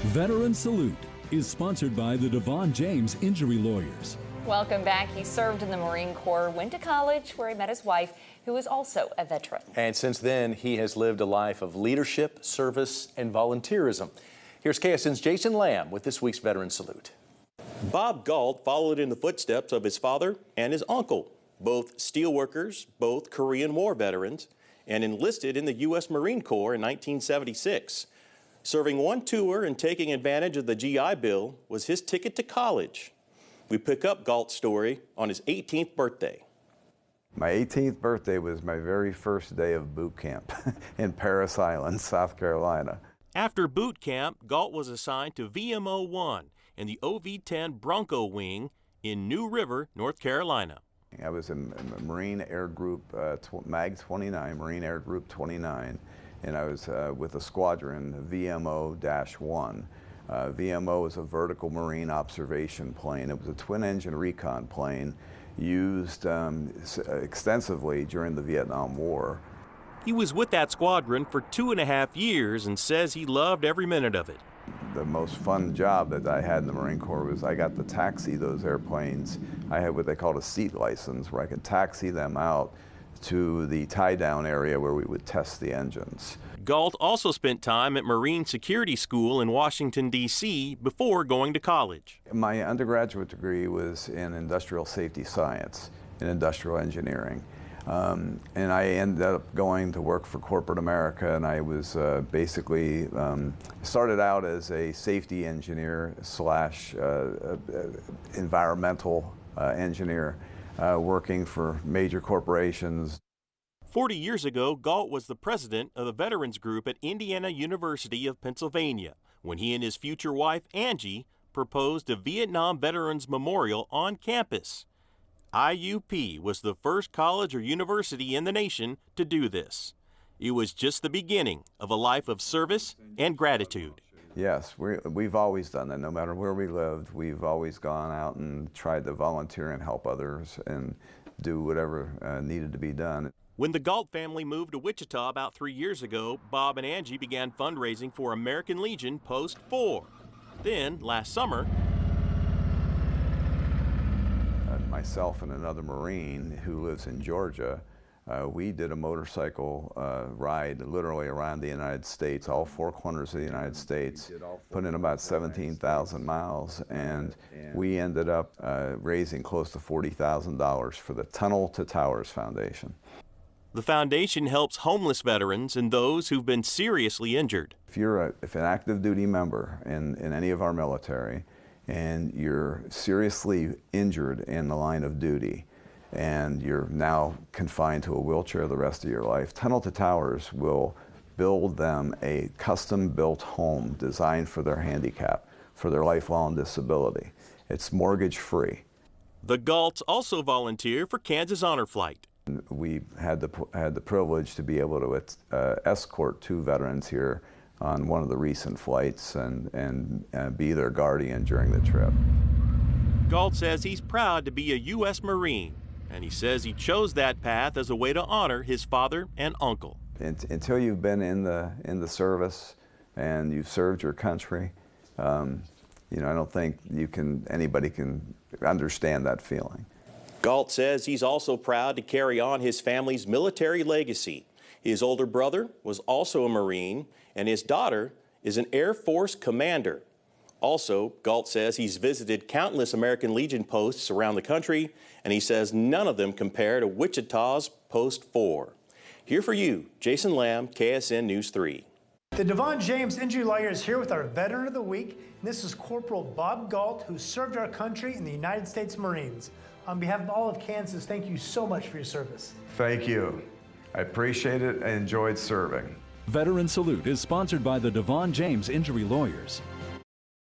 Veteran Salute is sponsored by the Devon James Injury Lawyers. Welcome back. He served in the Marine Corps, went to college where he met his wife, who is also a veteran. And since then, he has lived a life of leadership, service, and volunteerism. Here's KSN's Jason Lamb with this week's Veteran Salute. Bob Galt followed in the footsteps of his father and his uncle, both steelworkers, both Korean War veterans, and enlisted in the U.S. Marine Corps in 1976. Serving one tour and taking advantage of the GI Bill was his ticket to college. We pick up Galt's story on his 18th birthday. My 18th birthday was my very first day of boot camp in Parris Island, South Carolina. After boot camp, Galt was assigned to VMO 1 in the OV-10 Bronco Wing in New River, North Carolina. I was in Marine Air Group MAG 29, Marine Air Group 29, and I was with a squadron, VMO-1. VMO is a vertical marine observation plane. It was a twin-engine recon plane used extensively during the Vietnam War. He was with that squadron for 2.5 years and says he loved every minute of it. The most fun job that I had in the Marine Corps was I got to taxi those airplanes. I had what they called a seat license, where I could taxi them out to the tie-down area where we would test the engines. Galt also spent time at Marine Security School in Washington, D.C. before going to college. My undergraduate degree was in industrial safety science and industrial engineering. And I ended up going to work for corporate America, and I was basically started out as a safety engineer slash environmental engineer, working for major corporations. 40 years ago, Galt was the president of the Veterans Group at Indiana University of Pennsylvania when he and his future wife, Angie, proposed a Vietnam Veterans Memorial on campus. IUP was the first college or university in the nation to do this. It was just the beginning of a life of service and gratitude. Yes, we've always done that. No matter where we lived, we've always gone out and tried to volunteer and help others and do whatever needed to be done. When the Galt family moved to Wichita about 3 years ago, Bob and Angie began fundraising for American Legion Post 4. Then, last summer, myself and another Marine who lives in Georgia, we did a motorcycle ride literally around the United States, all four corners of the United States, put in about 17,000 miles, and we ended up raising close to $40,000 for the Tunnel to Towers Foundation. The foundation helps homeless veterans and those who've been seriously injured. If you're an active duty member in any of our military, and you're seriously injured in the line of duty, and you're now confined to a wheelchair the rest of your life, Tunnel to Towers will build them a custom-built home designed for their handicap, for their lifelong disability. It's mortgage-free. The Galts also volunteer for Kansas Honor Flight. We had the privilege to be able to escort 2 veterans here on one of the recent flights and be their guardian during the trip. Galt says he's proud to be a U.S. Marine, and he says he chose that path as a way to honor his father and uncle. Until you've been in the service and you've served your country, I don't think anybody can understand that feeling. Galt says he's also proud to carry on his family's military legacy. His older brother was also a Marine, and his daughter is an Air Force commander. Also, Galt says he's visited countless American Legion posts around the country, and he says none of them compare to Wichita's Post 4. Here for you, Jason Lamb, KSN News 3. The Devon James Injury Lawyer is here with our Veteran of the Week. And this is Corporal Bob Galt, who served our country in the United States Marines. On behalf of all of Kansas, thank you so much for your service. Thank you. I appreciate it and enjoyed serving. Veteran Salute is sponsored by the Devon James Injury Lawyers.